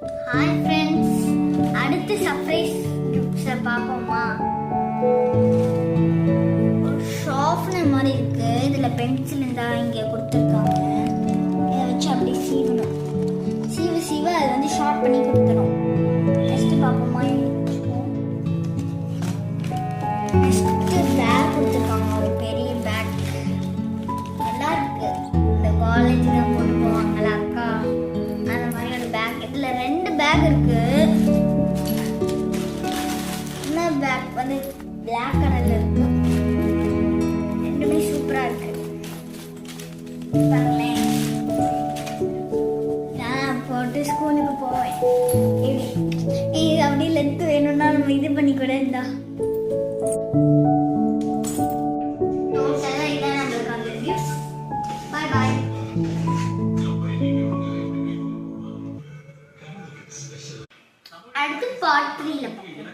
Hi friends, அடுத்து surprise கிஃப்ட்ஸை பார்ப்போமா? ஒரு ஷார்ப்னர் மாதிரி இருக்கு. இதில் பென்சில் இருந்தால் இங்கே கொடுத்துருக்காங்க. இதை வச்சு அப்படியே சீவணும். சீவ அது வந்து ஷார்ப் பண்ணி கொடுத்துரும். நெக்ஸ்ட் பார்ப்போமா? நெக்ஸ்ட்டு பேக் கொடுத்துருக்காங்க. ஒரு பெரிய பேக் நல்லா இருக்கு. இந்த காலேஜில் போட்டு போவாங்கள அக்கா, அந்த மாதிரி ஒரு பேக். இதில் 2 பேக் இருக்கு. என்ன பேக் வந்து பிளாக் கலர்ல இருக்கு. ரெண்டுமே சூப்பரா இருக்கு. பாருங்களேன், நான் போட்டு ஸ்கூலுக்கு போவேன். இது அப்படி லென்த் வேணும்னா நம்ம இது பண்ணி கூட இருந்தா. அடுத்து பார்ட் 3ல பார்ப்போம்.